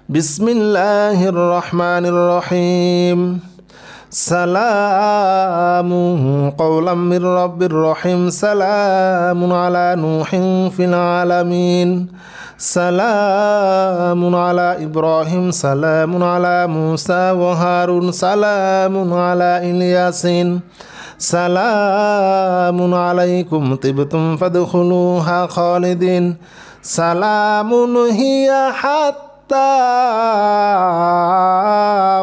بسم الله الرحمن الرحيم سلام قولا من رب رحيم سلام على نوح في العالمين سلام على إبراهيم سلام على موسى وهارون سلام على إلياسين سلام عليكم طبتم فادخلوها خالدين سلام هي حتى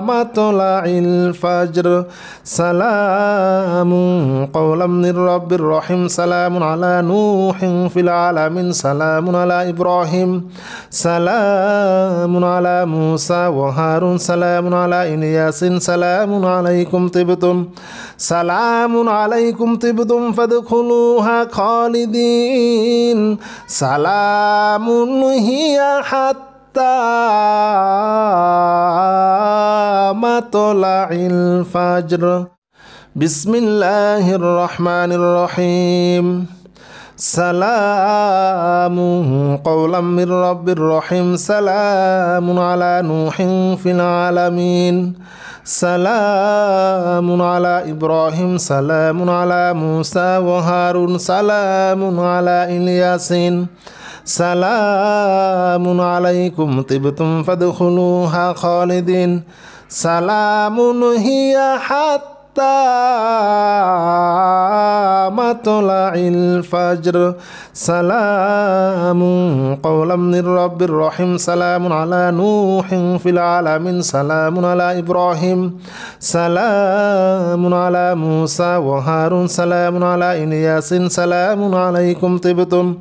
مطلع الفجر سلام قولا من رب رحيم سلام على نوح في العالمين سلام على إبراهيم سلام على موسى وهارون سلام على إلياس سلام عليكم طبتم سلام عليكم طبتم فادخلوها خالدين سلام هي حتى مطلع الفجر بسم الله الرحمن الرحيم سلام قولا من رب رحيم سلام على نوح في العالمين سلام على إبراهيم سلام على موسى وهارون سلام على إلياسين سلام عليكم طبتم فادخلوها خالدين سلام هي حتى مطلع الفجر سلام قولا من رب رحيم سلام على نوح في العالمين سلام على إبراهيم سلام على موسى وهارون سلام على إلياس سلام عليكم طبتم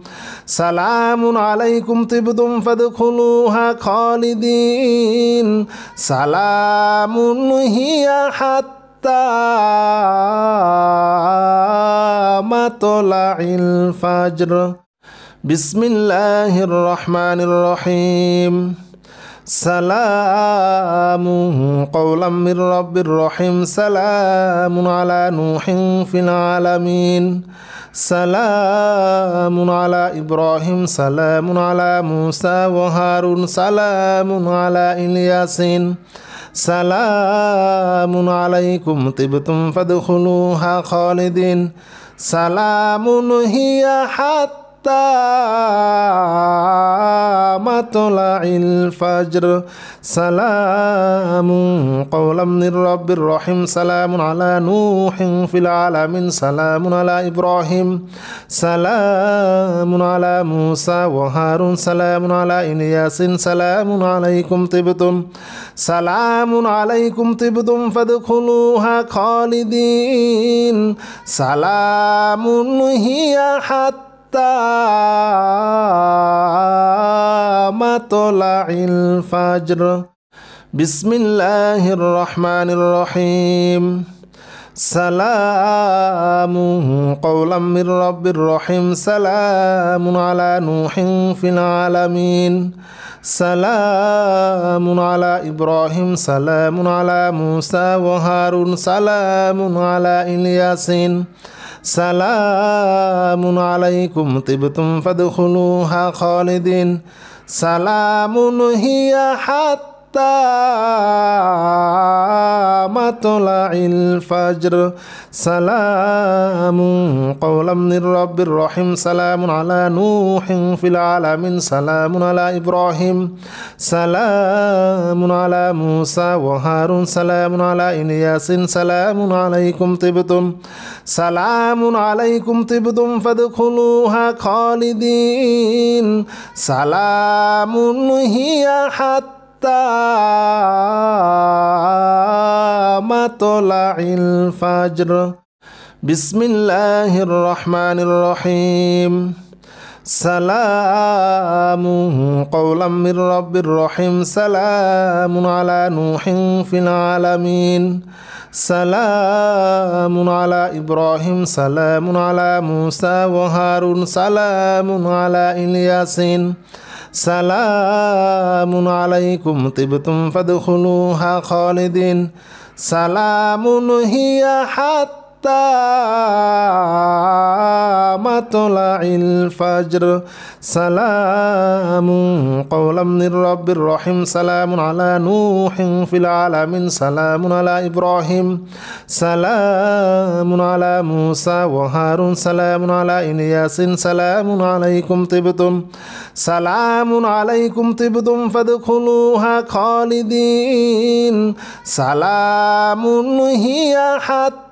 سلام عليكم طبتم فادخلوها خالدين سلام هي حتى مطلع الفجر بسم الله الرحمن الرحيم سلام قولا من رب رحيم سلام على نوح في العالمين سلام على إبراهيم سلام على موسى وهارون سلام على إلياسين سلام عليكم طبتم فادخلوها خالدين سلام هي حتى مطلع الفجر سلام قولا من رب رحيم سلام على نوح في العالمين سلام على إبراهيم سلام على موسى وهارون سلام على إلياس سلام عليكم طبتم سلام عليكم طبتم فادخلوها خالدين سلام هي حتى مطلع الفجر بسم الله الرحمن الرحيم سلام قولا من رب رحيم سلام على نوح في العالمين سلام على إبراهيم سلام على موسى وهارون سلام على إلياسين سلام عليكم طبتم فادخلوها خالدين سلام هي حتى مطلع الفجر سلام قولا من رب رحيم سلام على نوح في العالمين سلام على إبراهيم سلام على موسى وهارون سلام على إلياس سلام عليكم طبتم سلام عليكم طبتم فادخلوها خالدين سلام هي حتى مطلع الفجر بسم الله الرحمن الرحيم سلام قولا من رب رحيم سلام على نوح في العالمين سلام على إبراهيم سلام على موسى وهارون سلام على إلياسين سلام عليكم طبتم فادخلوها خالدين سلام هي حتى مطلع الفجر سلام قولا من رب الرحيم سلام على نوح في العالمين سلام على إبراهيم سلام على موسى وهارون سلام على إلياس سلام عليكم طبتم سلام عليكم طبتم فادخلوها خالدين سلام هي حتى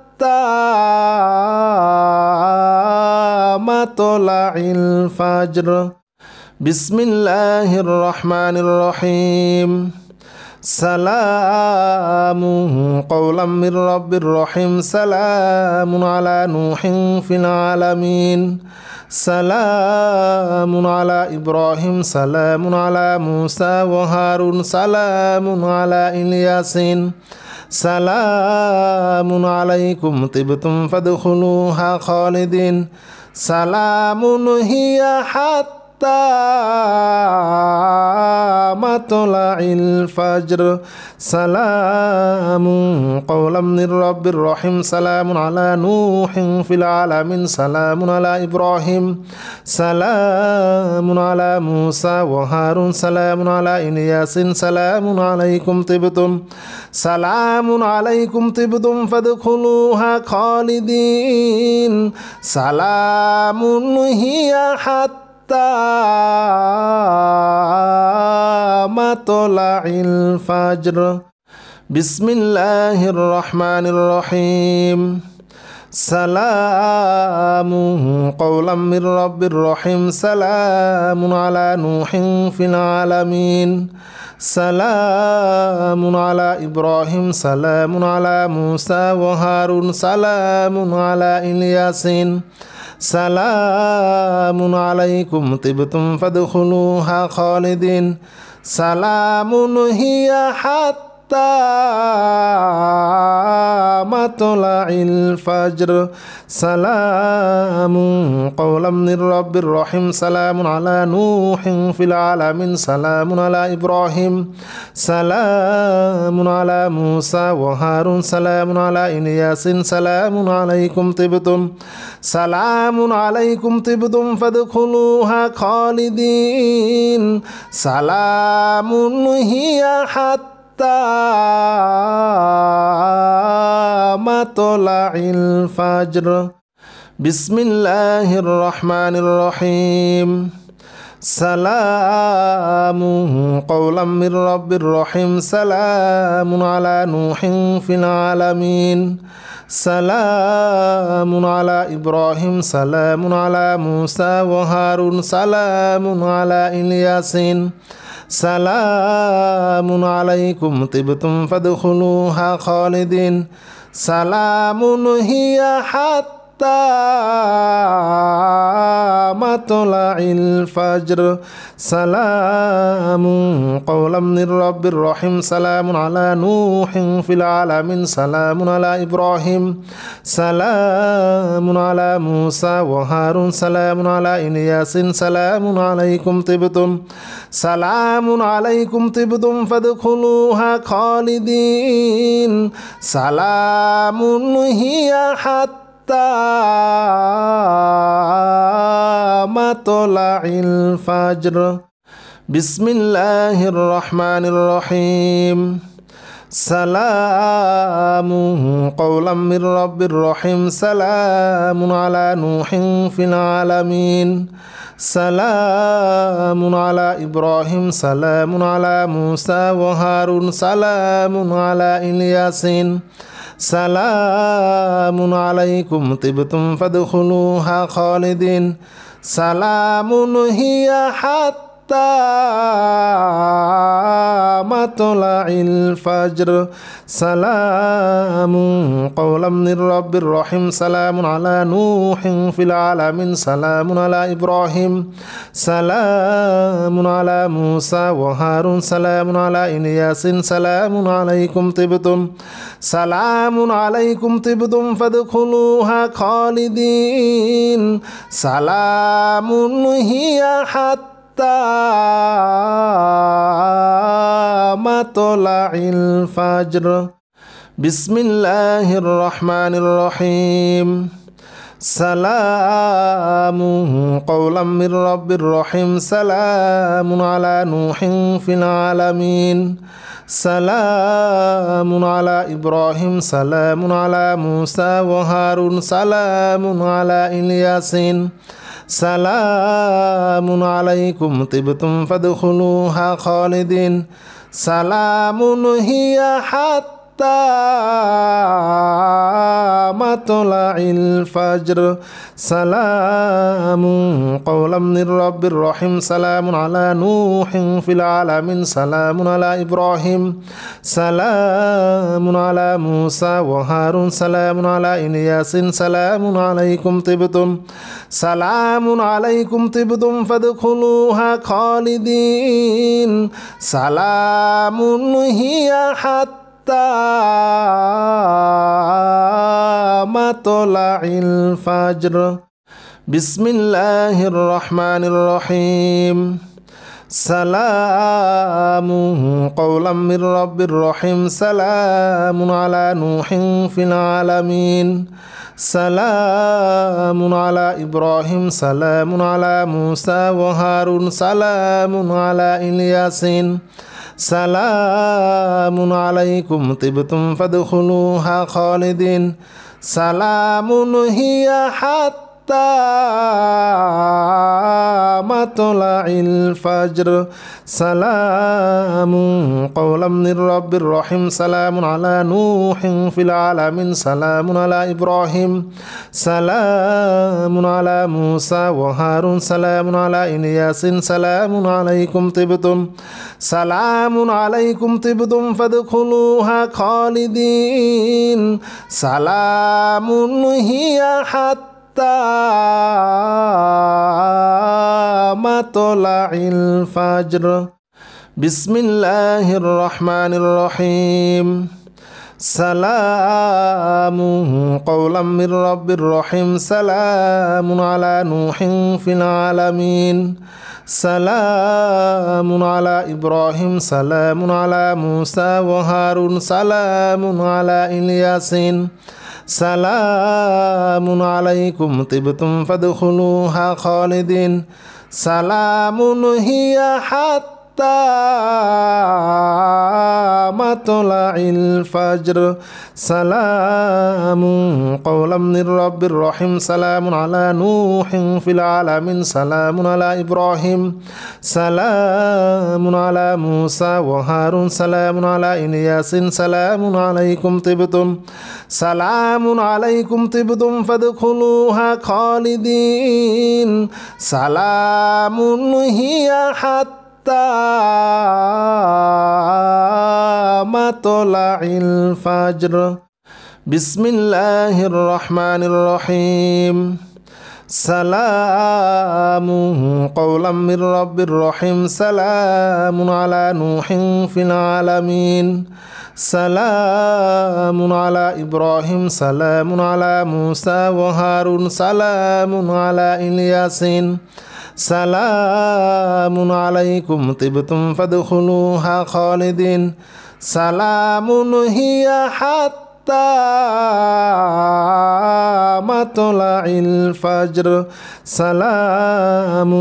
مطلع الفجر بسم الله الرحمن الرحيم سلام قولا من رب الرحيم سلام على نوح في العالمين سلام على إبراهيم سلام على موسى وهارون سلام على إلياس سلام عليكم طبتم فادخلوها خالدين سلام هي حتى مطلع الفجر سلام قولا من رب الرحيم سلام على نوح في العالمين سلام على إبراهيم سلام على موسى وهارون سلام على إلياس سلام عليكم طبتم سلام عليكم طبتم فادخلوها خالدين سلام هي حتى مطلع الفجر بسم الله الرحمن الرحيم سلام قولا من رب الرحيم سلام على نوح في العالمين سلام على إبراهيم سلام على موسى وهارون سلام على إلياس سلام عليكم طبتم فادخلوها خالدين سلام هي حتى مطلع الفجر سلام قولا من رب الرحيم سلام على نوح في العالمين سلام على إبراهيم سلام على موسى وهارون سلام على إلياس سلام عليكم طبتم سلام عليكم طبتم فادخلوها خالدين سلام هي حتى مطلع الفجر بسم الله الرحمن الرحيم سلام قولا من رب الرحيم سلام على نوح في العالمين سلام على إبراهيم سلام على موسى وهارون سلام على إلياس سلام عليكم طبتم فادخلوها خالدين سلام هي حتى مطلع الفجر سلام قولا من رب الرحيم سلام على نوح في العالمين سلام على إبراهيم سلام على موسى وهارون سلام على إلياس سلام عليكم طبتم سلام عليكم طبتم فادخلوها خالدين سلام هي حتى مطلع الفجر بسم الله الرحمن الرحيم سلام قولا من رب الرحيم سلام على نوح في العالمين سلام على إبراهيم سلام على موسى وهارون سلام على إلياس سلام عليكم طبتم فادخلوها خالدين سلام هي حتى مطلع الفجر سلام قولا من رب الرحيم سلام على نوح في العالمين سلام على إبراهيم سلام على موسى وهارون سلام على إلياس سلام عليكم طبتم سلام عليكم طبتم فادخلوها خالدين سلام هي حتى مطلع الفجر بسم الله الرحمن الرحيم سلام قولا من رب رحيم سلام على نوح في العالمين سلام على إبراهيم سلام على موسى وهارون سلام على إلياسين سلام عليكم طبتم فادخلوها خالدين سلام هي حتى مطلع الفجر سلام قولا من رب رحيم سلام على نوح في العالمين سلام على إبراهيم سلام على موسى وهارون سلام على إلياس سلام عليكم طبتم سلام عليكم طبتم فادخلوها خالدين سلام هي حتى مطلع الفجر بسم الله الرحمن الرحيم سلام قولا من رب رحيم سلام على نوح في العالمين سلام على إبراهيم سلام على موسى وهارون سلام على إلياسين سلام عليكم طبتم فادخلوها خالدين سلام هي حتى مطلع الفجر سلام قولا من رب رحيم سلام على نوح في العالمين سلام على إبراهيم سلام على موسى وهارون سلام على إلياس سلام عليكم طبتم سلام عليكم طبتم فادخلوها خالدين سلام هي حتى مطلع الفجر بسم الله الرحمن الرحيم سلام قولا من رب رحيم سلام على نوح في العالمين سلام على إبراهيم سلام على موسى وهارون سلام على إلياسين سلام عليكم طبتم فادخلوها خالدين سلام هي حتى مطلع الفجر سلام قولا من رب رحيم سلام على نوح في العالمين سلام على إبراهيم سلام على موسى وهارون سلام على إلياس سلام عليكم طبتم سلام عليكم طبتم فادخلوها خالدين سلام هي حتى مطلع الفجر بسم الله الرحمن الرحيم سلام قولا من رب رحيم سلام على نوح في العالمين سلام على إبراهيم سلام على موسى وهارون سلام على إلياسين سلام عليكم طبتم فادخلوها خالدين سلام هي حتى مطلع الفجر سلام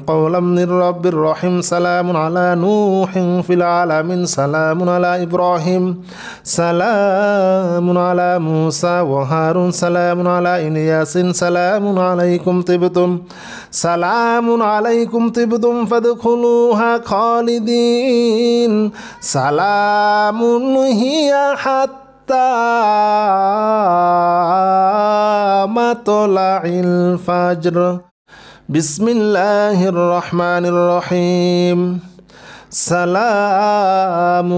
قولا من رب رحيم سلام على نوح في العالمين سلام على إبراهيم سلام على موسى وهارون سلام على إلياس سلام عليكم طبتم سلام عليكم طبتم فادخلوها خالدين سلام هي حتى مطلع الفجر بسم الله الرحمن الرحيم سلام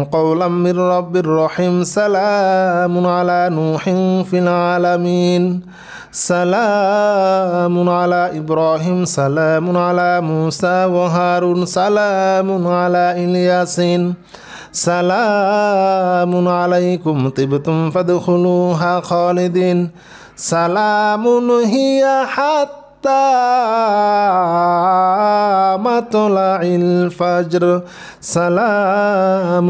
قولا من رب رحيم سلام على نوح في العالمين سلام على إبراهيم سلام على موسى وهارون سلام على إلياسين سلام عليكم طبتم فادخلوها خالدين سلام هي حتى مطلع الفجر سلام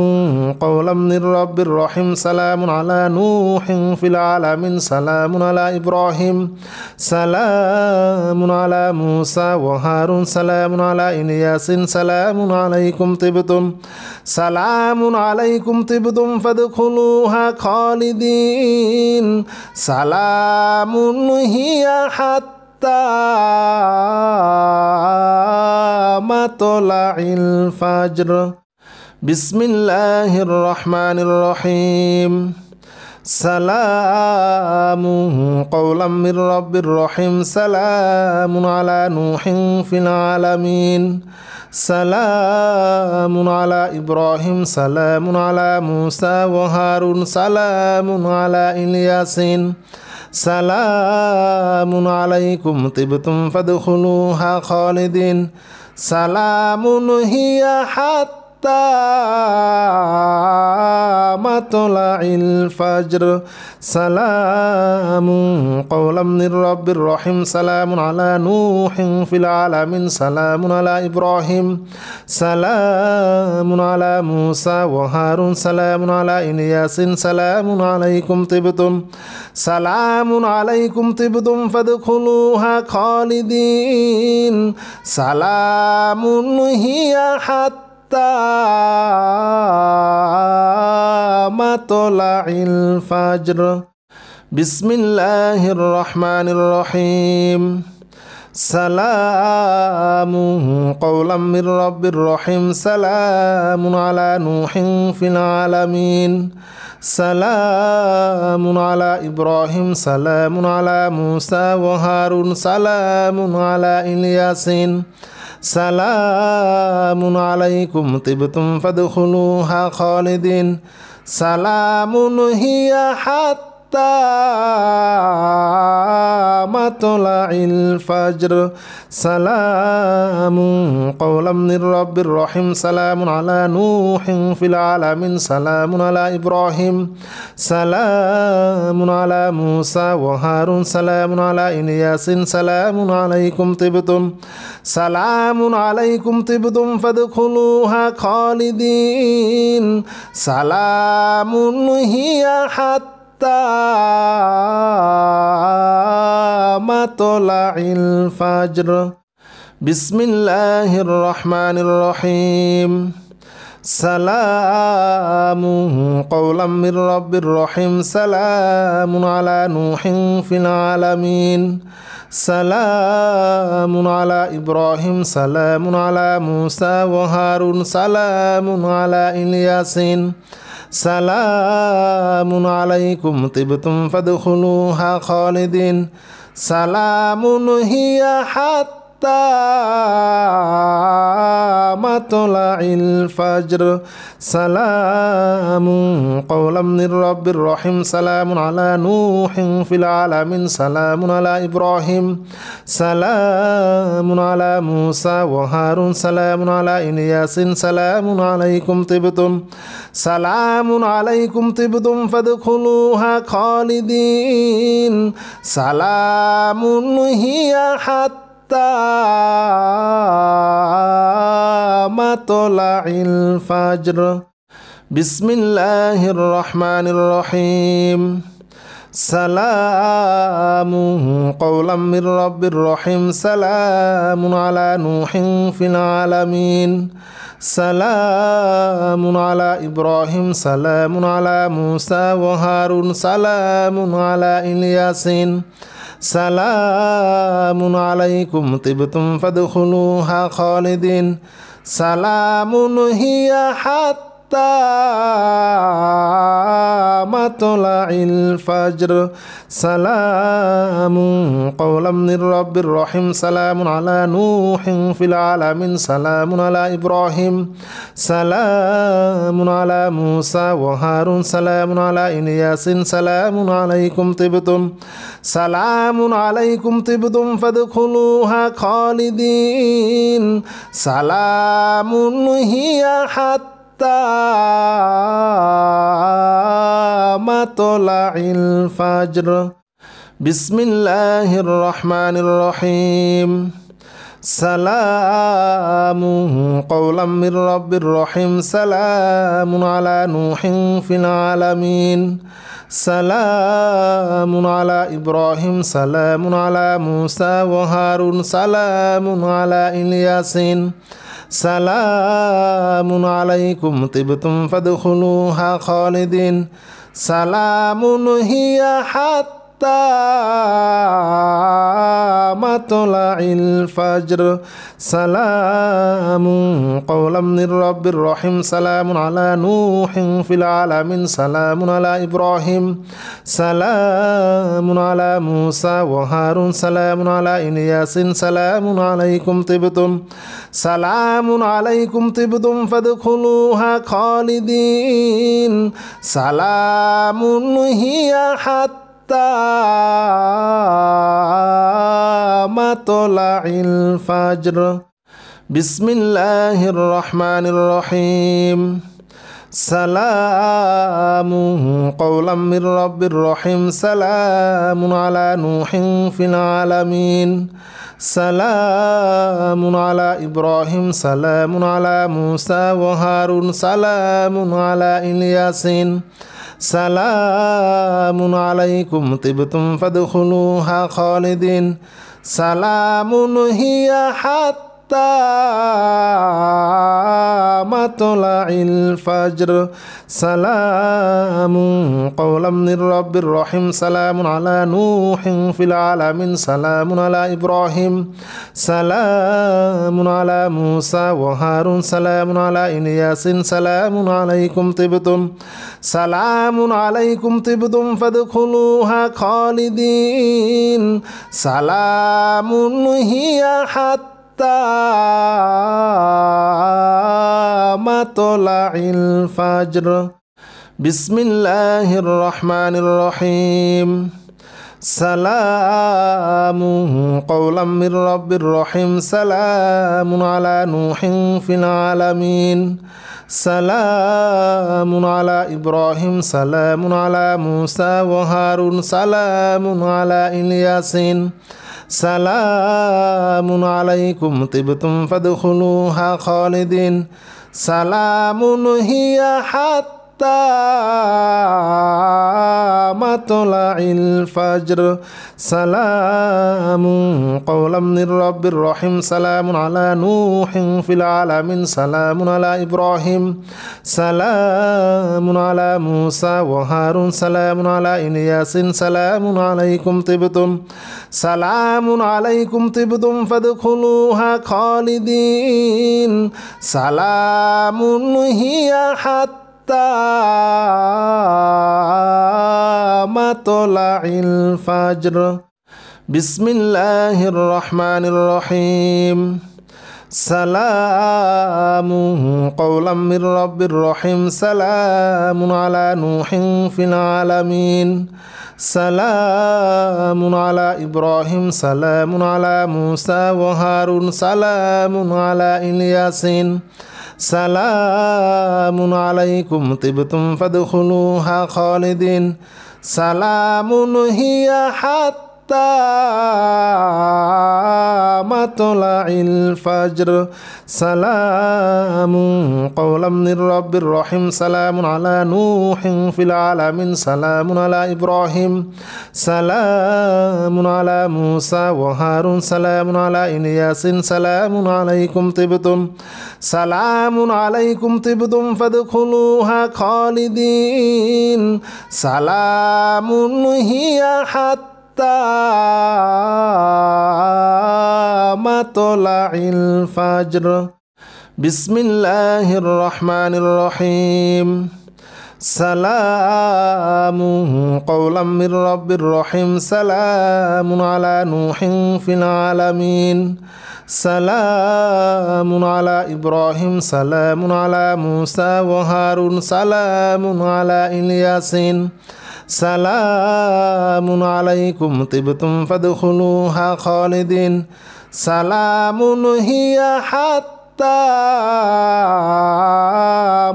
قولا من رب رحيم سلام على نوح في العالمين سلام على إبراهيم سلام على موسى وهارون سلام على إلياس سلام عليكم طبتم سلام عليكم طبتم فادخلوها خالدين سلام هي حتى مطلع الفجر بسم الله الرحمن الرحيم سلام قولا من رب رحيم سلام على نوح في العالمين سلام على إبراهيم سلام على موسى وهارون سلام على إلياس سلام عليكم طبتم فادخلوها خالدين سلام هي حتى مطلع الفجر سلام قولا من رب رحيم سلام على نوح في العالمين سلام على إبراهيم سلام على موسى وهارون سلام على إلياس سلام عليكم طبتم سلام عليكم طبتم فادخلوها خالدين سلام هي حتى مطلع الفجر بسم الله الرحمن الرحيم سلام قولا من رب رحيم سلام على نوح في العالمين سلام على إبراهيم سلام على موسى وهارون سلام على إلياس سلام عليكم طبتم فادخلوها خالدين سلام هي حتى مطلع الفجر سلام قولا من رب رحيم سلام على نوح في العالمين سلام على إبراهيم سلام على موسى وهارون سلام على إلياس سلام عليكم طبتم سلام عليكم طبتم فادخلوها خالدين سلام هي حتى مطلع الفجر بسم الله الرحمن الرحيم سلام قولا من رب رحيم سلام على نوح في العالمين سلام على إبراهيم سلام على موسى وهارون سلام على إلياس سلام عليكم طبتم فادخلوها خالدين سلام هي حتى مطلع الفجر سلام قولا من رب رحيم سلام على نوح في العالمين سلام على إبراهيم سلام على موسى وهارون سلام على إلياس سلام عليكم طبتم سلام عليكم طبتم فادخلوها خالدين سلام هي حتى مطلع الفجر بسم الله الرحمن الرحيم سلام قولا من رب رحيم سلام على نوح في العالمين سلام على إبراهيم سلام على موسى وهارون سلام على إلياس سلام عليكم طبتم فادخلوها خالدين سلام هي حتى مطلع الفجر سلام قولا من رب رحيم سلام على نوح في العالمين سلام على إبراهيم سلام على موسى وهارون سلام على إلياس سلام عليكم طبتم سلام عليكم طبتم فادخلوها خالدين سلام هي حتى مطلع الفجر بسم الله الرحمن الرحيم سلام قولا من رب رحيم سلام على نوح في العالمين سلام على إبراهيم سلام على موسى وهارون سلام على إلياسين سلام عليكم طبتم فادخلوها خالدين سلام هي حتى مطلع الفجر سلام قولا من رب رحيم سلام على نوح في العالمين سلام على إبراهيم سلام على موسى وهارون سلام على إلياس سلام عليكم طبتم سلام عليكم طبتم فادخلوها خالدين سلام هي حتى مطلع الفجر بسم الله الرحمن الرحيم سلام قولا من رب رحيم سلام على نوح في العالمين سلام على إبراهيم سلام على موسى وهارون سلام على إلياسين سلام عليكم طبتم فادخلوها خالدين سلام هي حتى مطلع الفجر سلام قولا من رب رحيم سلام على نوح في العالمين سلام على إبراهيم سلام على موسى وهارون سلام على إلياس سلام عليكم طبتم سلام عليكم طبتم فادخلوها خالدين سلام هي حتى مطلع الفجر بسم الله الرحمن الرحيم سلام قولا من رب رحيم سلام على نوح في العالمين سلام على إبراهيم سلام على موسى وهارون سلام على إلياسين سلام عليكم طبتم فادخلوها خالدين سلام هي حتى مطلع الفجر سلام قولا من رب رحيم سلام على نوح في العالمين سلام على إبراهيم سلام على موسى وهارون سلام على إلياس سلام عليكم طبتم سلام عليكم طبتم فادخلوها خالدين سلام هي حتى مطلع الفجر بسم الله الرحمن الرحيم سلام قولا من رب رحيم سلام على نوح في العالمين سلام على إبراهيم سلام على موسى وهارون سلام على إلياسين سلام عليكم طبتم فادخلوها خالدين سلام هي حتى مطلع الفجر سلام قولا من رب رحيم سلام على نوح في العالمين سلام على إبراهيم سلام على موسى وهارون سلام على إلياس سلام عليكم طبتم سلام عليكم طبتم فادخلوها خالدين سلام هي حتى مطلع الفجر بسم الله الرحمن الرحيم سلام قولا من رب رحيم سلام على نوح في العالمين سلام على إبراهيم سلام على موسى وهارون سلام على إلياسين سلام عليكم طبتم فادخلوها خالدين سلام هي حتى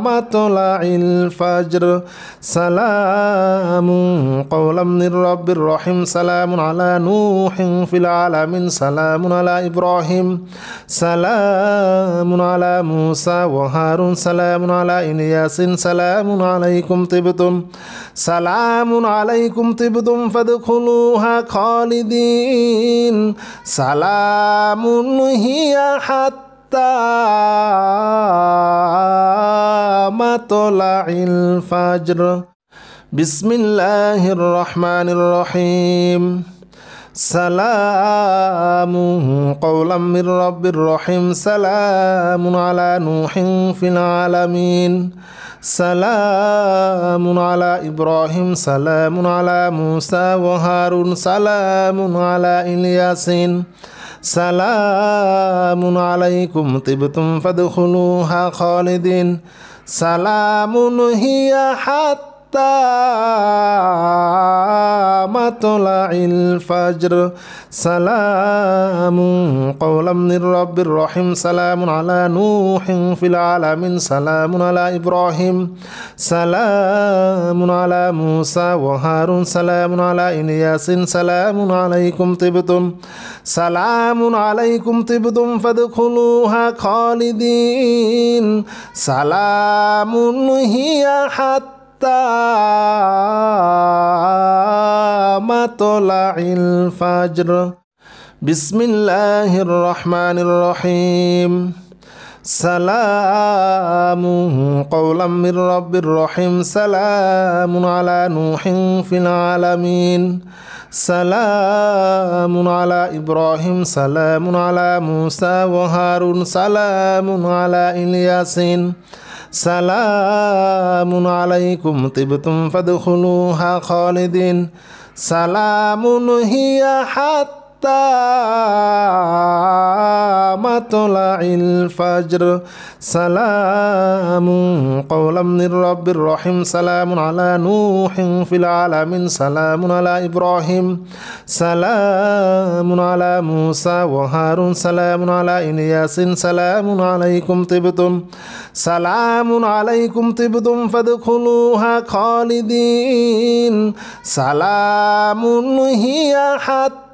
مطلع الفجر سلام قولا من رب الرحيم سلام على نوح في العالمين سلام على إبراهيم سلام على موسى وهارون سلام على إلياس سلام عليكم طبتم سلام عليكم طبتم فادخلوها خالدين سلام هي حتى مطلع الفجر بسم الله الرحمن الرحيم سلام قولا من رب الرحيم سلام على نوح في العالمين سلام على إبراهيم سلام على موسى وهارون سلام على إلياس سلام عليكم طبتم فادخلوها خالدين سلام هي حتى مطلع الفجر سلام قولا من رب الرحيم سلام على نوح في العالمين سلام على إبراهيم سلام على موسى وهارون سلام على إلياس سلام عليكم طبتم سلام عليكم طبتم فادخلوها خالدين سلام هي حتى مطلع الفجر بسم الله الرحمن الرحيم سلام قولا من رب الرحيم سلام على نوح في العالمين سلام على إبراهيم سلام على موسى وهارون سلام على إلياس سلام عليكم طبتم فادخلوها خالدين سلام هي حتى مطلع الفجر سلام قولا من رب الرحيم سلام على نوح في العالمين سلام على إبراهيم سلام على موسى وهارون سلام على إلياس سلام عليكم طبتم سلام عليكم طبتم فادخلوها خالدين سلام هي حتى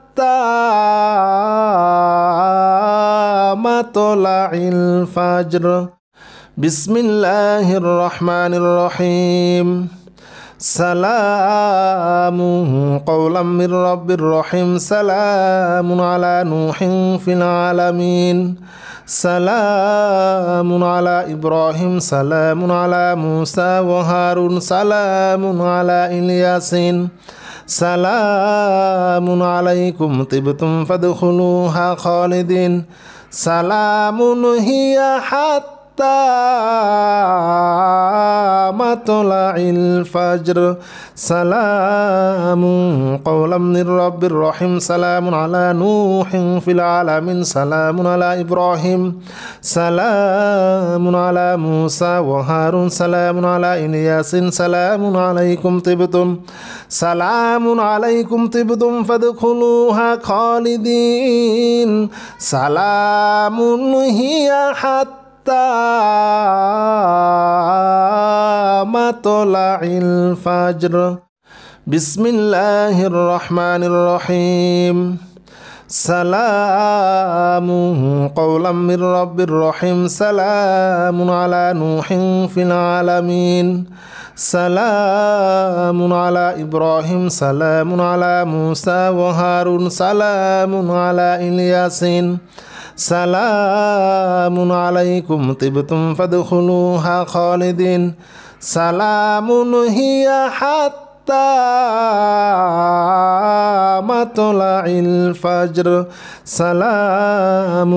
مطلع الفجر بسم الله الرحمن الرحيم سلام قولا من رب الرحيم سلام على نوح في العالمين سلام على إبراهيم سلام على موسى وهارون سلام على إلياس سلام عليكم طبتم فادخلوها خالدين سلام هي حتى مطلع الفجر سلام قولا من رب الرحيم سلام على نوح في العالمين سلام على إبراهيم سلام على موسى وهارون سلام على إلياس سلام عليكم طبتم سلام عليكم طبتم فادخلوها خالدين سلام هي حتى مطلع الفجر بسم الله الرحمن الرحيم سلام قولا من رب الرحيم سلام على نوح في العالمين سلام على إبراهيم سلام على موسى وهارون سلام على إلياس سلام عليكم طبتم فادخلوها خالدين سلام هي حتى مطلع الفجر سلام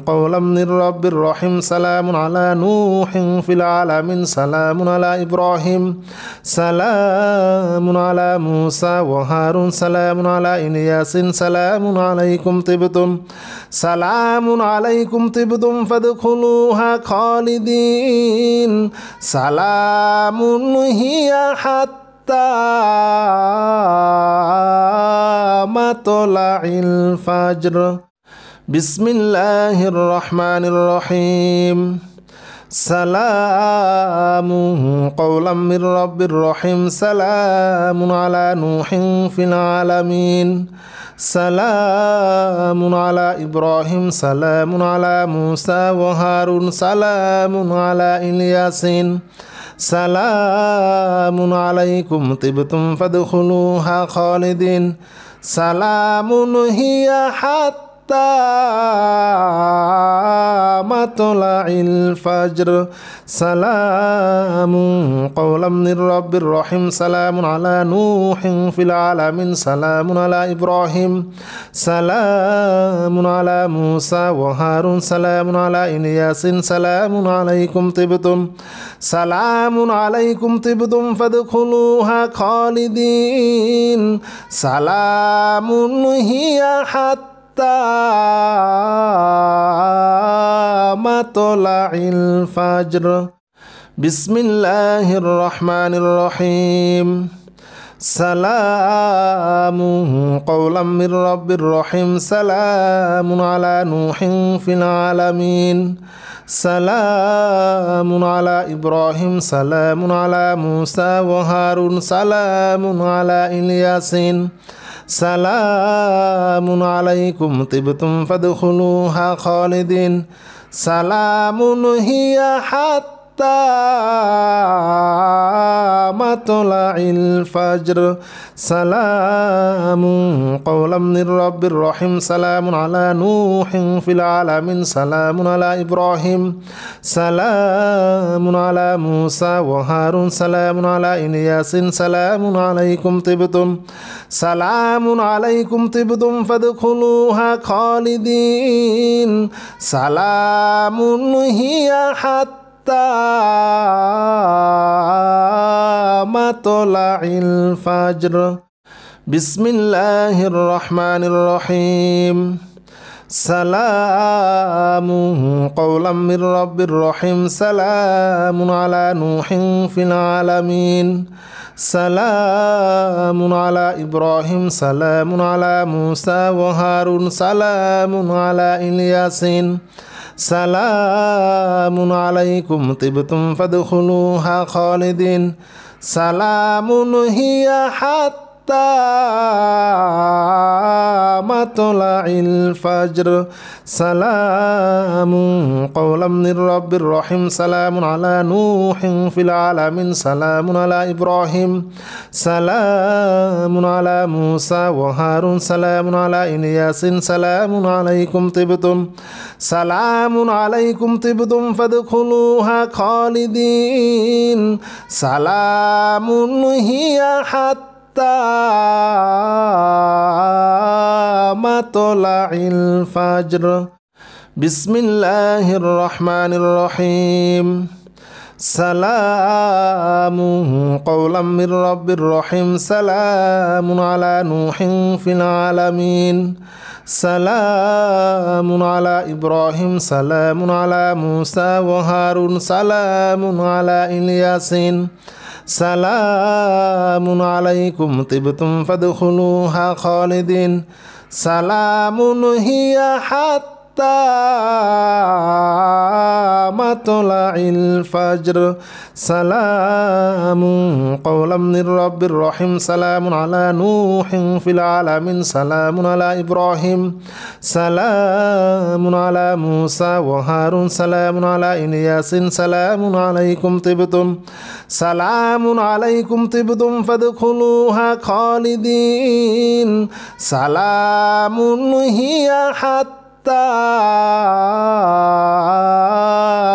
قولا من رب الرحيم سلام على نوح في العالمين سلام على إبراهيم سلام على موسى وهارون سلام على إلياس سلام عليكم طبتم سلام عليكم طبتم فادخلوها خالدين سلام هي حتى مطلع الفجر بسم الله الرحمن الرحيم سلام قولا من رب رحيم سلام على نوح في العالمين سلام على إبراهيم سلام على موسى وهارون سلام على إلياسين سلام عليكم طبتم فادخلوها خالدين سلام هي حتى مطلع الفجر سلام قولا من رب رحيم سلام على نوح في العالمين سلام على إبراهيم سلام على موسى وهارون سلام على إلياس سلام عليكم طبتم سلام عليكم طبتم فادخلوها خالدين سلام هي حتى مطلع الفجر بسم الله الرحمن الرحيم سلام قولا من رب رحيم سلام على نوح في العالمين سلام على إبراهيم سلام على موسى وهارون سلام على إلياسين سلام عليكم طبتم فادخلوها خالدين سلام هي حتى مطلع الفجر سلام قولا من رب رحيم سلام على نوح في العالمين سلام على إبراهيم سلام على موسى وهارون سلام على إلياس سلام عليكم طبتم سلام عليكم طبتم فادخلوها خالدين سلام هي حتى مطلع الفجر بسم الله الرحمن الرحيم سلام قولا من رب رحيم سلام على نوح في العالمين سلام على إبراهيم سلام على موسى وهارون سلام على إلياسين سلام عليكم طبتم فادخلوها خالدين سلام هي حتى مطلع الفجر سلام قولا من رب رحيم سلام على نوح في العالمين سلام على إبراهيم سلام على موسى وهارون سلام على إلياس سلام عليكم طبتم سلام عليكم طبتم فادخلوها خالدين سلام هي حتى مطلع الفجر بسم الله الرحمن الرحيم سلام قولا من رب رحيم سلام على نوح في العالمين سلام على إبراهيم سلام على موسى وهارون سلام على إلياسين سلام عليكم طبتم فادخلوها خالدين سلام هي حتى مطلع الفجر سلام قولا من رب رحيم سلام على نوح في العالمين سلام على إبراهيم سلام على موسى وهارون سلام على إلياس سلام عليكم طبتم سلام عليكم طبتم فادخلوها خالدين سلام هي حتى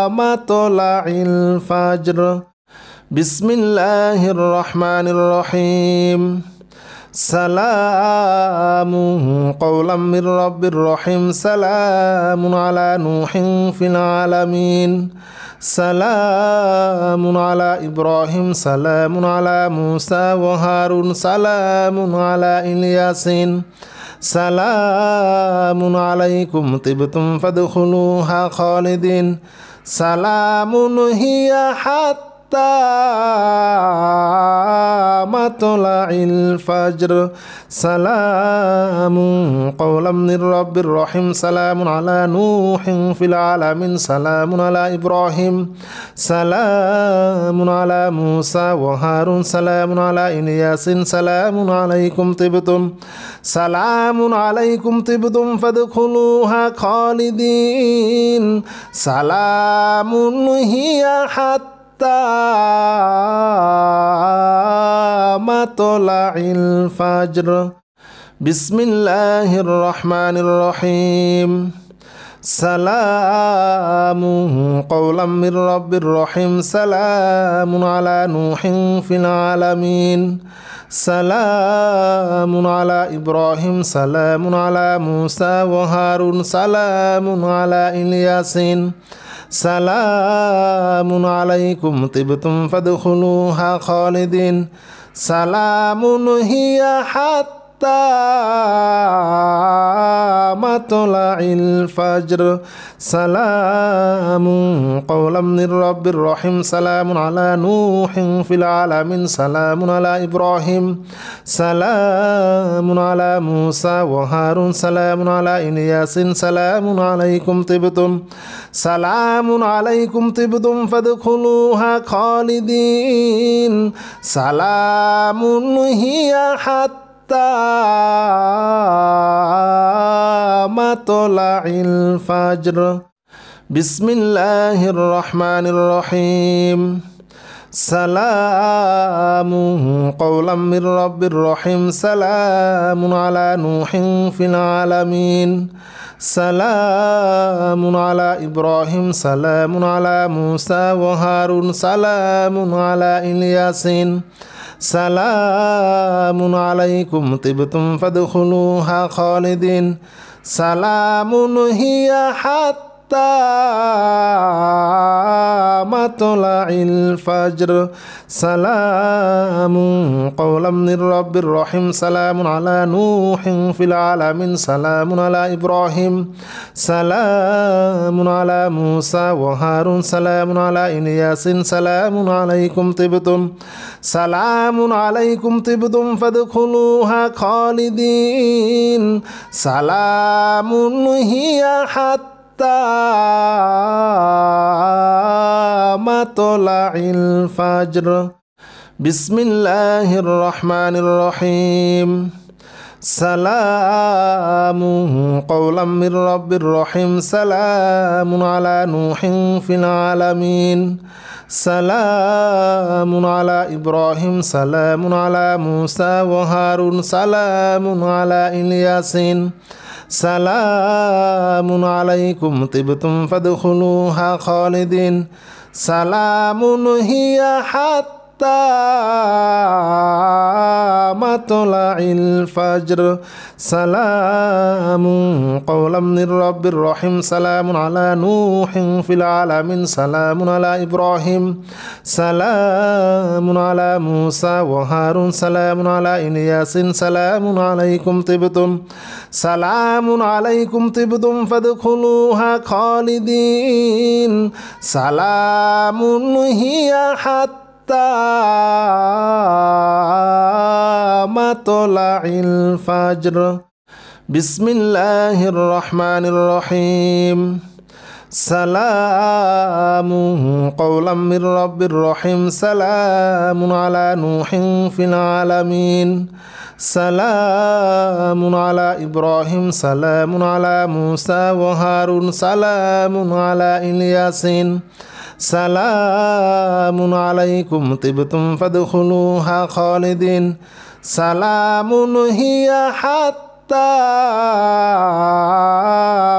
مطلع الفجر بسم الله الرحمن الرحيم سلام قولا من رب رحيم سلام على نوح في العالمين سلام على إبراهيم سلام على موسى وهارون سلام على إلياسين سلام عليكم طبتم فادخلوها خالدين سلام هي حتى مطلع الفجر سلام قولا من رب الرحيم سلام على نوح في العالمين سلام على إبراهيم سلام على موسى وهارون سلام على إلياس سلام عليكم طبتم سلام عليكم طبتم فادخلوها خالدين سلام هي حتى مطلع الفجر بسم الله الرحمن الرحيم سلام قولا من رب الرحيم سلام على نوح في العالمين سلام على إبراهيم سلام على موسى وهارون سلام على إلياس سلام عليكم طبتم فادخلوها خالدين سلام هي حتى مطلع الفجر سلام قولا من رب الرحيم سلام على نوح في العالمين سلام على إبراهيم سلام على موسى وهارون سلام على إلياس سلام عليكم طبتم سلام عليكم طبتم فادخلوها خالدين سلام هي حتى مطلع الفجر بسم الله الرحمن الرحيم سلام قولا من رب الرحيم سلام على نوح في العالمين سلام على إبراهيم سلام على موسى وهارون سلام على إلياس سلام عليكم طبتم فادخلوها خالدين سلام هي حتى مطلع الفجر سلام قولا من رب الرحيم سلام على نوح في العالمين سلام على إبراهيم سلام على موسى وهارون سلام على إلياس سلام عليكم طبتم سلام عليكم طبتم فادخلوها خالدين سلام هي حتى مطلع الفجر بسم الله الرحمن الرحيم سلام قولا من رب الرحيم سلام على نوح في العالمين سلام على إبراهيم سلام على موسى وهارون سلام على إلياس سلام عليكم طبتم فادخلوها خالدين سلام هي حتى مطلع الفجر سلام قولا من رب الرحيم سلام على نوح في العالمين سلام على إبراهيم سلام على موسى وهارون سلام على إلياس سلام عليكم طبتم سلام عليكم طبتم فادخلوها خالدين سلام هي حتى مطلع الفجر بسم الله الرحمن الرحيم سلام قولا من رب الرحيم سلام على نوح في العالمين سلام على إبراهيم سلام على موسى وهارون سلام على إلياس سلام عليكم طبتم فادخلوها خالدين سلام هي حتى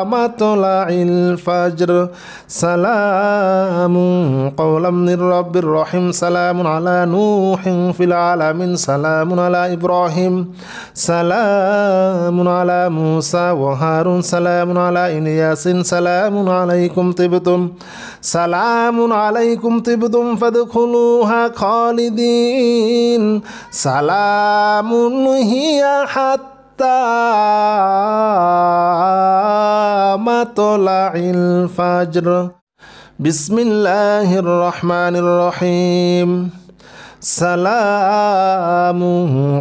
مطلع الفجر سلام قولا من رب الرحيم سلام على نوح في العالمين سلام على إبراهيم سلام على موسى وهارون سلام على إلياس سلام عليكم طبتم سلام عليكم طبتم فادخلوها خالدين سلام هي حتى مطلع الفجر بسم الله الرحمن الرحيم سلام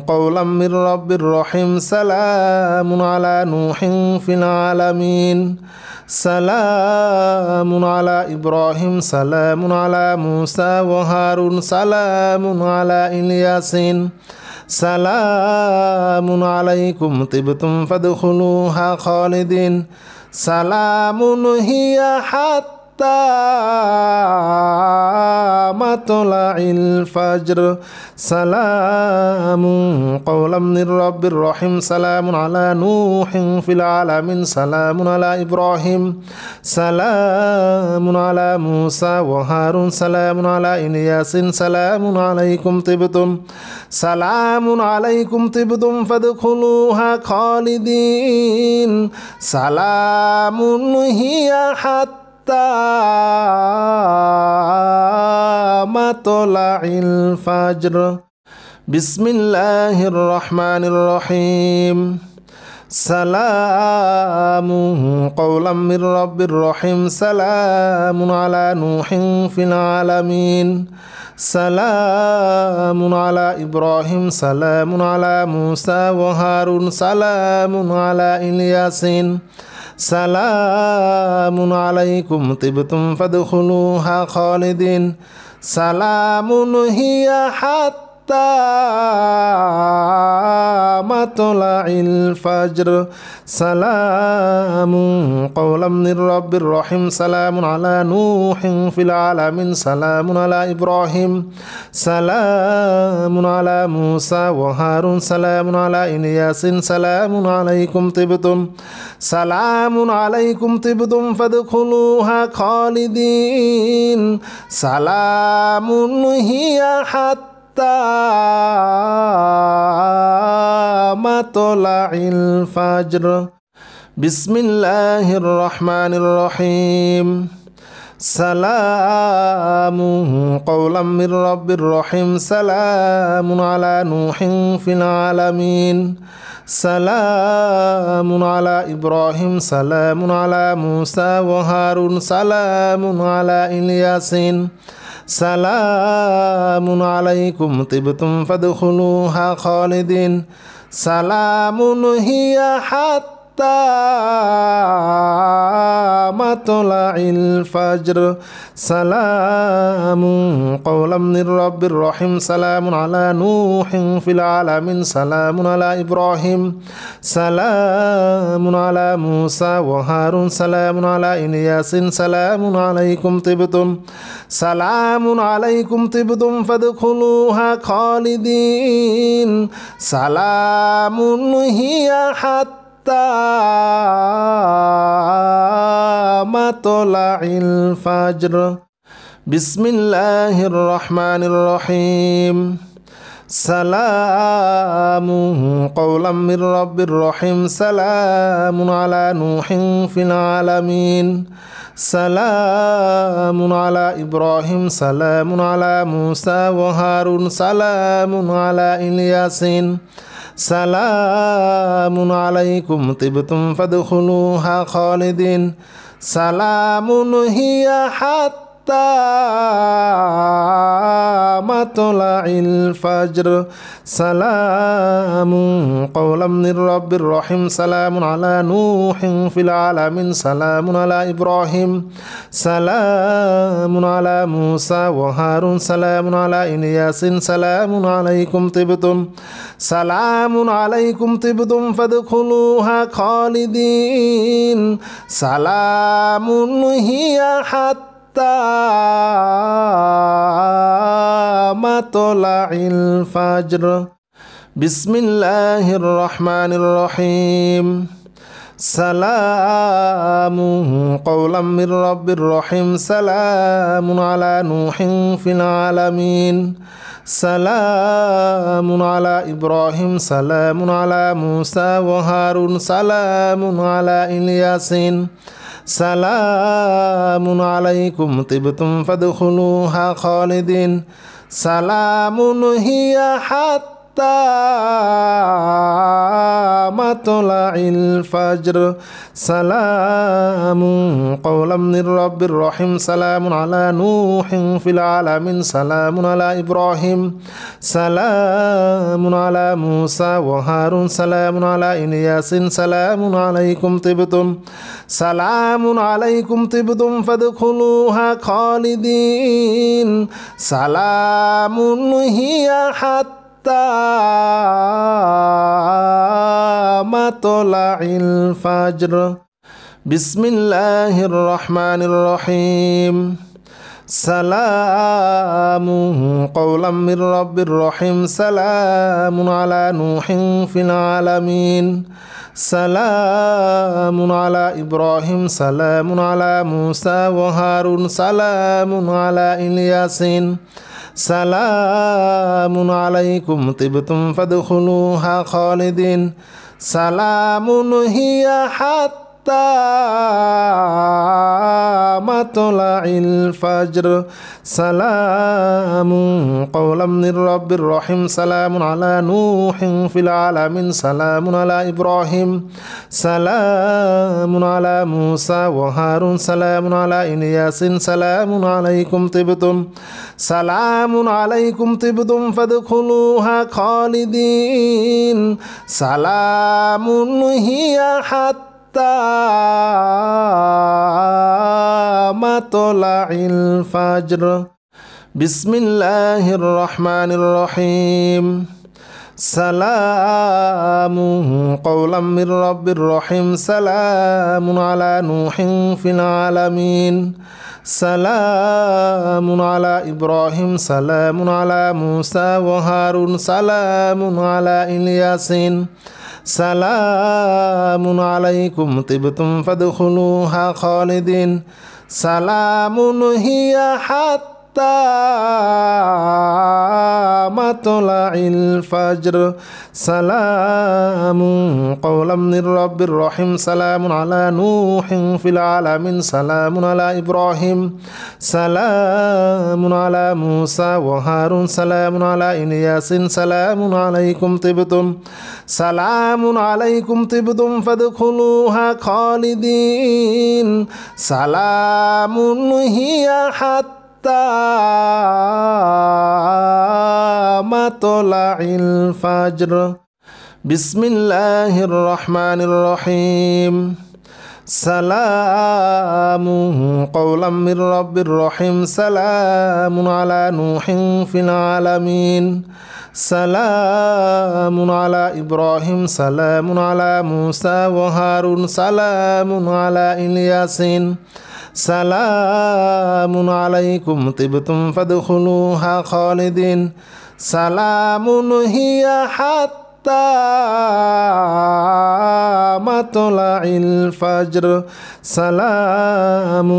قولا من رب رحيم سلام على نوح في العالمين سلام على إبراهيم سلام على موسى وهارون سلام على إلياسين سلام عليكم طبتم فادخلوها خالدين سلام هي حتى مطلع الفجر سلام قولا من رب رحيم سلام على نوح في العالمين سلام على إبراهيم سلام على موسى وهارون سلام على إلياس سلام عليكم طبتم سلام عليكم طبتم فادخلوها خالدين سلام هي حتى مطلع الفجر بسم الله الرحمن الرحيم سلام قولا من رب رحيم سلام على نوح في العالمين سلام على إبراهيم سلام على موسى وهارون سلام على إلياسين سلام عليكم طبتم فادخلوها خالدين سلام هي حتى مطلع الفجر سلام قولا من رب رحيم سلام على نوح في العالمين سلام على إبراهيم سلام على موسى وهارون سلام على إلياس سلام عليكم طبتم سلام عليكم طبتم فادخلوها خالدين سلام هي حتى مطلع الفجر بسم الله الرحمن الرحيم سلام قولا من رب رحيم سلام على نوح في العالمين سلام على إبراهيم سلام على موسى وهارون سلام على إلياسين سلام عليكم طبتم فادخلوها خالدين سلام هي حتى مطلع الفجر سلام قولا من رب رحيم سلام على نوح في العالمين سلام على إبراهيم سلام على موسى وهارون سلام على إلياس سلام عليكم طبتم سلام عليكم طبتم فادخلوها خالدين سلام هي حتى مطلع الفجر بسم الله الرحمن الرحيم سلام قولا من رب رحيم سلام على نوح في العالمين سلام على إبراهيم سلام على موسى وهارون سلام على إلياسين سلام عليكم طبتم فادخلوها خالدين سلام هي حتى مطلع الفجر سلام قولا من رب رحيم سلام على نوح في العالمين سلام على إبراهيم سلام على موسى وهارون سلام على إلياس سلام عليكم طبتم سلام عليكم طبتم فادخلوها خالدين سلام هي حتى مطلع الفجر بسم الله الرحمن الرحيم سلام قولا من رب رحيم سلام على نوح في العالمين سلام على إبراهيم سلام على موسى وهارون سلام على إلياسين سلام عليكم طبتم فادخلوها خالدين سلام هي حتى مطلع الفجر سلام قولا من رب الرحيم سلام على نوح في العالمين سلام على إبراهيم سلام على موسى وهارون سلام على إلياس سلام عليكم طبتم سلام عليكم طبتم فادخلوها خالدين سلام هي حتى مطلع الفجر بسم الله الرحمن الرحيم سلام قولا من رب الرحيم سلام على نوح في العالمين سلام على إبراهيم سلام على موسى وهارون سلام على إلياس سلام عليكم طبتم فادخلوها خالدين سلام هي حتى مطلع الفجر سلام قولا من رب الرحيم سلام على نوح في العالمين سلام على إبراهيم سلام على موسى وهارون سلام على إلياس سلام عليكم طبتم سلام عليكم طبتم فادخلوها خالدين سلام هي حتى مطلع الفجر بسم الله الرحمن الرحيم سلام قولا من رب الرحيم سلام على نوح في العالمين سلام على إبراهيم سلام على موسى وهارون سلام على إلياس سلام عليكم طبتم فادخلوها خالدين سلام هي حتى مطلع الفجر سلام قولا من رب الرحيم سلام على نوح في العالمين سلام على إبراهيم سلام على موسى وهارون سلام على إلياس سلام عليكم طبتم سلام عليكم طبتم فادخلوها خالدين سلام هي حتى مطلع الفجر بسم الله الرحمن الرحيم سلام قولا من رب الرحيم سلام على نوح في العالمين سلام على إبراهيم سلام على موسى وهارون سلام على إلياس سلام عليكم طبتم فادخلوها خالدين سلام هي حتى مطلع الفجر سلام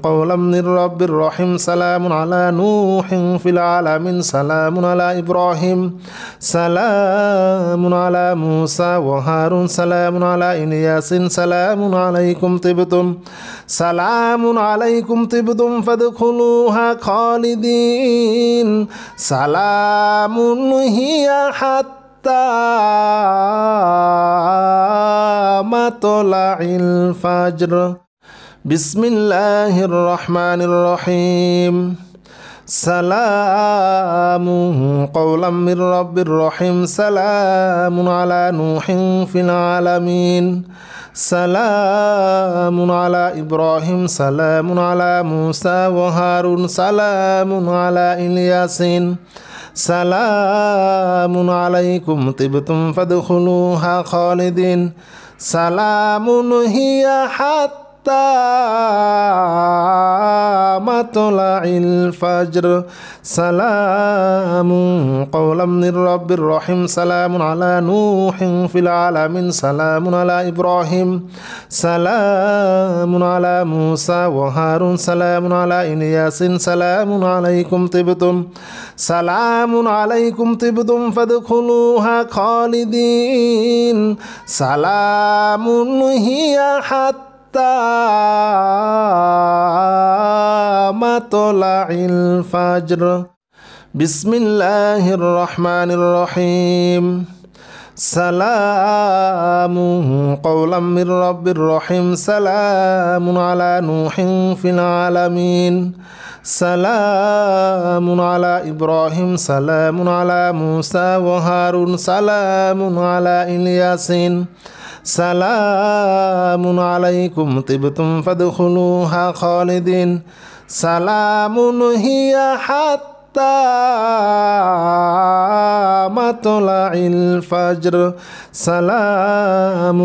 قولا من رب الرحيم سلام على نوح في العالمين سلام على إبراهيم سلام على موسى وهارون سلام على إلياس سلام عليكم طبتم سلام عليكم طبتم فادخلوها خالدين سلام هي حتى مطلع الفجر بسم الله الرحمن الرحيم سلام قولا من رب الرحيم سلام على نوح في العالمين سلام على إبراهيم سلام على موسى وهارون سلام على إلياس سلام عليكم طبتم فادخلوها خالدين سلام هي حتى مطلع الفجر سلام قولا من رب الرحيم سلام على نوح في العالمين سلام على إبراهيم سلام على موسى وهارون سلام على إلياس سلام عليكم طبتم سلام عليكم طبتم فادخلوها خالدين سلام هي حتى مطلع الفجر بسم الله الرحمن الرحيم سلام قولا من رب رحيم سلام على نوح في العالمين سلام على إبراهيم سلام على موسى وهارون سلام على إلياس سلام عليكم طبتم فادخلوها خالدين سلام هي حتى مطلع الفجر سلام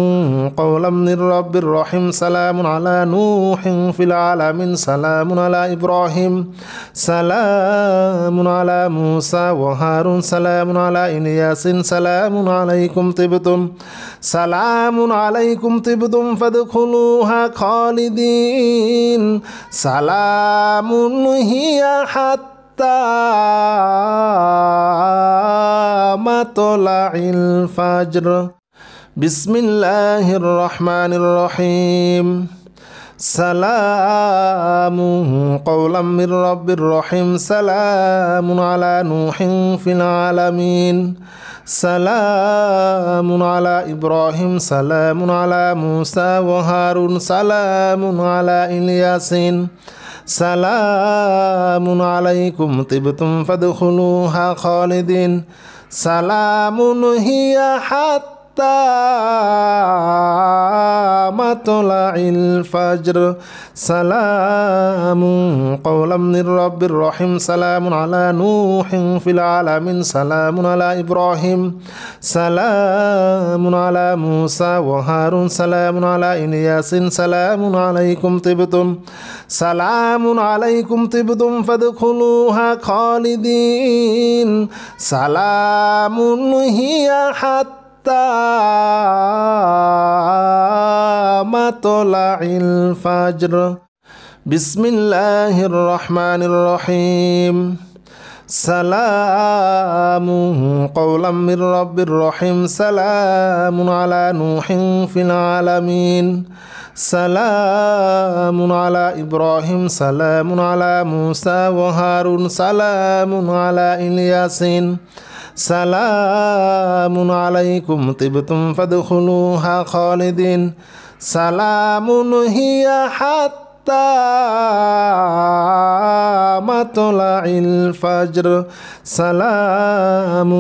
قولا من رب رحيم سلام على نوح في العالمين سلام على إبراهيم سلام على موسى وهارون سلام على إلياس سلام عليكم طبتم سلام عليكم طبتم فادخلوها خالدين سلام هي حتى مطلع الفجر بسم الله الرحمن الرحيم سلام قولا من رب رحيم سلام على نوح في العالمين سلام على إبراهيم سلام على موسى وهارون سلام على إلياس سلام عليكم طبتم فادخلوها خالدين سلام هي حتى مطلع الفجر سلام قولا من رب رحيم سلام على نوح في العالمين سلام على إبراهيم سلام على موسى وهارون سلام على إلياس سلام عليكم طبتم سلام عليكم طبتم فادخلوها خالدين سلام هي حتى مطلع الفجر بسم الله الرحمن الرحيم سلام قولا من رب رحيم سلام على نوح في العالمين سلام على إبراهيم سلام على موسى وهارون سلام على إلياس سلام عليكم طبتم فادخلوها خالدين سلام هي حتى مطلع الفجر سلام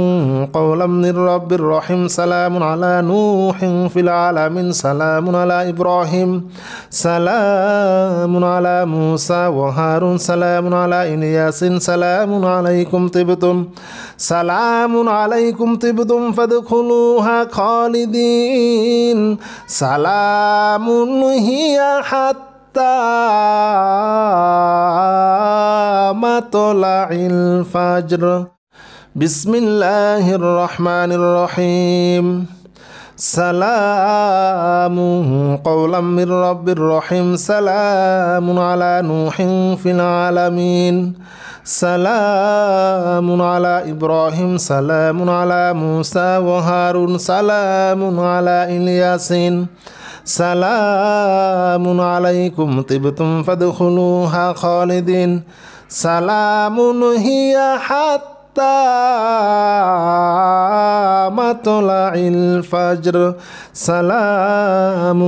قولا من رب رحيم سلام على نوح في العالمين سلام على إبراهيم سلام على موسى وهارون سلام على إلياس سلام عليكم طبتم سلام عليكم طبتم فادخلوها خالدين سلام هي حتى مطلع الفجر بسم الله الرحمن الرحيم سلام قولا من رب رحيم سلام على نوح في العالمين سلام على إبراهيم سلام على موسى وهارون سلام على إلياس سلام عليكم طبتم فادخلوها خالدين سلام هي حتى مطلع الفجر سلام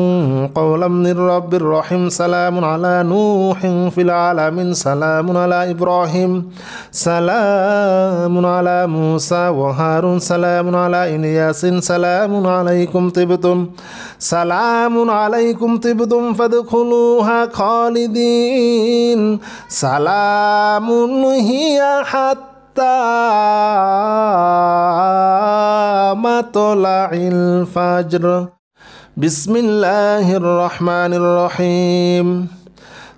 قولا من رب رحيم سلام على نوح في العالمين سلام على إبراهيم سلام على موسى وهارون سلام على إلياس سلام عليكم طبتم سلام عليكم طبتم فادخلوها خالدين سلام هي حتى مطلع الفجر بسم الله الرحمن الرحيم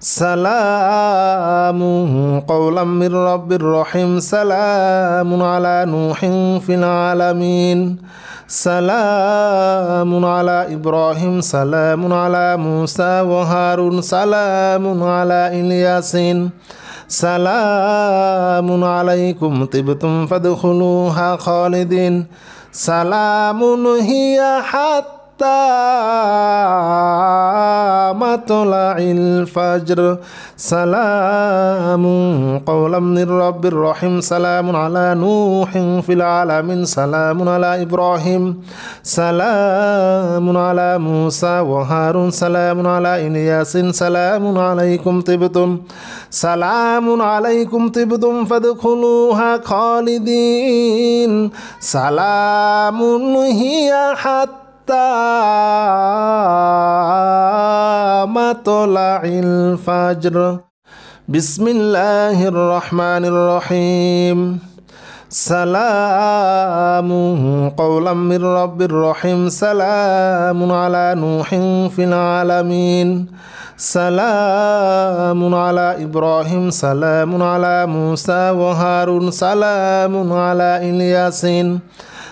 سلام قولا من رب رحيم سلام على نوح في العالمين سلام على إبراهيم سلام على موسى وهارون سلام على إلياس سلام عليكم طبتم فادخلوها خالدين سلام هي حتى مطلع الفجر سلام قولا من رب رحيم سلام على نوح في العالمين سلام على إبراهيم سلام على موسى وهارون سلام على إلياس سلام عليكم طبتم سلام عليكم طبتم فادخلوها خالدين سلام هي حتى مطلع الفجر بسم الله الرحمن الرحيم سلام قولا من رب رحيم سلام على نوح في العالمين سلام على إبراهيم سلام على موسى وهارون سلام على إلياس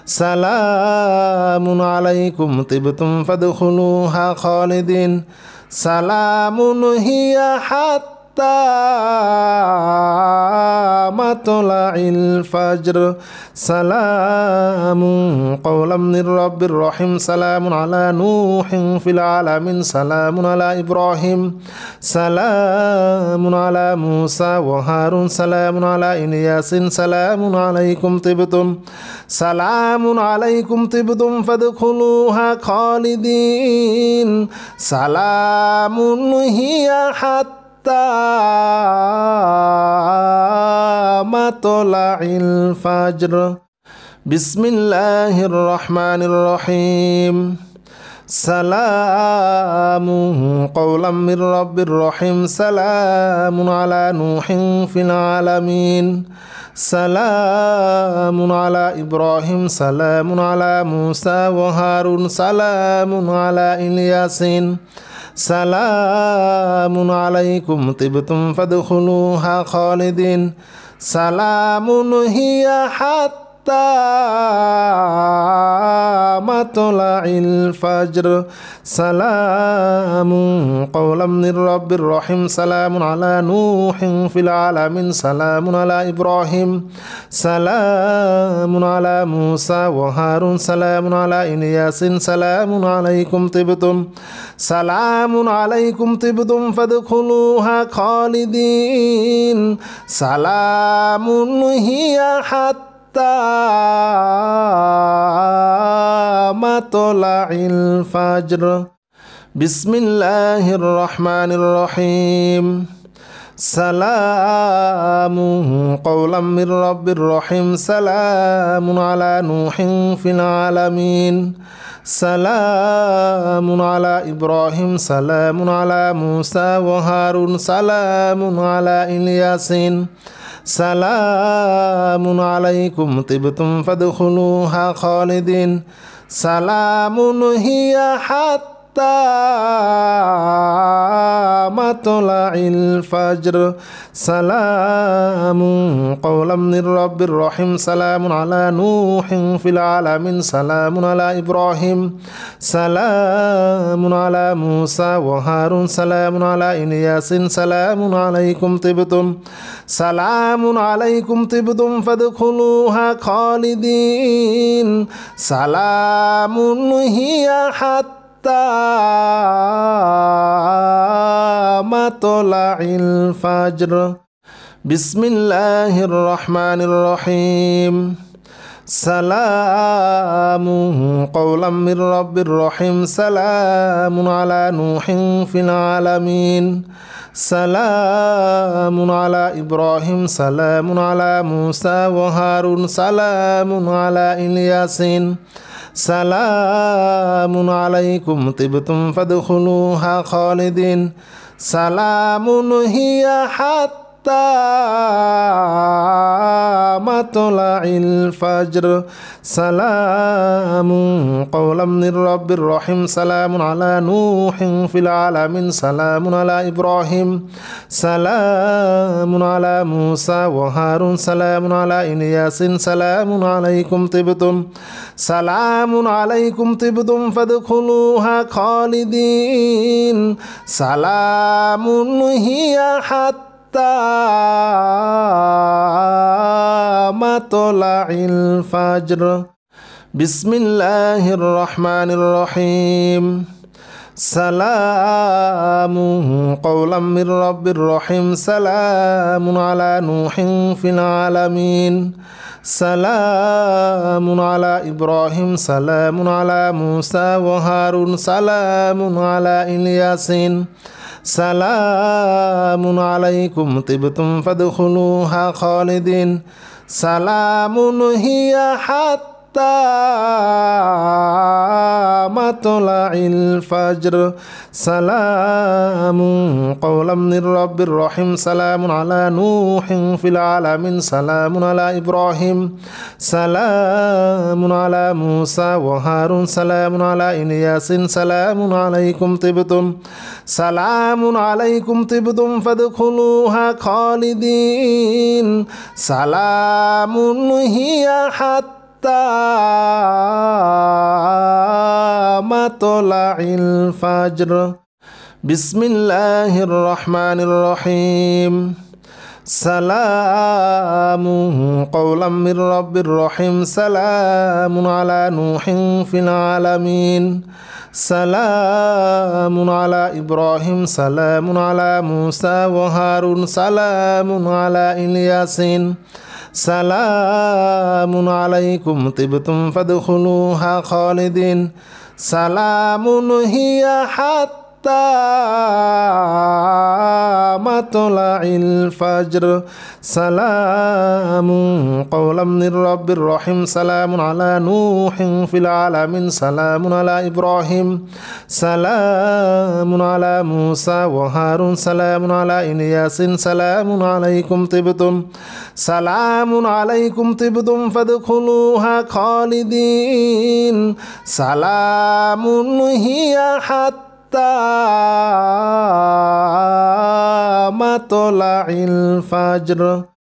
سلام عليكم طبتم فادخلوها خالدين سلام هي حتى مطلع الفجر سلام قولا من رب رحيم سلام على نوح في العالمين سلام على إبراهيم سلام على موسى وهارون سلام على إلياس سلام عليكم طبتم سلام عليكم طبتم فادخلوها خالدين سلام هي حتى مطلع الفجر بسم الله الرحمن الرحيم سلام قولا من رب رحيم سلام على نوح في العالمين سلام على إبراهيم سلام على موسى وهارون سلام على إلياس سلام عليكم طبتم فادخلوها خالدين سلام هي حتى مطلع الفجر سلام قولا من رب رحيم سلام على نوح في العالمين سلام على إبراهيم سلام على موسى وهارون سلام على إلياس سلام عليكم طبتم سلام عليكم طبتم فادخلوها خالدين سلام هي حتى مطلع الفجر بسم الله الرحمن الرحيم سلام قولا من رب رحيم سلام على نوح في العالمين سلام على إبراهيم سلام على موسى وهارون سلام على إلياس سلام عليكم طبتم فادخلوها خالدين سلام هي حتى مطلع الفجر سلام قولا من رب رحيم سلام على نوح في العالمين سلام على إبراهيم سلام على موسى وهارون سلام على إلياس سلام عليكم طبتم سلام عليكم طبتم فادخلوها خالدين سلام هي حتى مطلع الفجر بسم الله الرحمن الرحيم سلام قولا من رب رحيم سلام على نوح في العالمين سلام على إبراهيم سلام على موسى وهارون سلام على إلياس سلام عليكم طبتم فادخلوها خالدين سلام هي حتى مطلع الفجر سلام قولا من رب رحيم سلام على نوح في العالمين سلام على إبراهيم سلام على موسى وهارون سلام على إلياس سلام عليكم طبتم سلام عليكم طبتم فادخلوها خالدين سلام هي حتى مطلع الفجر بسم الله الرحمن الرحيم سلام قولا من رب رحيم سلام على نوح في العالمين سلام على إبراهيم سلام على موسى وهارون سلام على إلياسين سلام عليكم طبتم فادخلوها خالدين سلام هي حتى مطلع الفجر سلام قولا من رب رحيم سلام على نوح في العالمين سلام على إبراهيم سلام على موسى وهارون سلام على إلياس سلام عليكم طبتم سلام عليكم طبتم فادخلوها خالدين سلام هي حتى مطلع الفجر بسم الله الرحمن الرحيم سلام قولا من رب رحيم سلام على نوح في العالمين سلام على إبراهيم سلام على موسى وهارون سلام على إلياسين سلام عليكم طبتم فادخلوها خالدين سلام هي حتى مطلع الفجر سلام قولا من رب رحيم سلام على نوح في العالمين سلام على إبراهيم سلام على موسى وهارون سلام على إلياس سلام عليكم طبتم سلام عليكم طبتم فادخلوها خالدين سلام هي حتى مطلع الفجر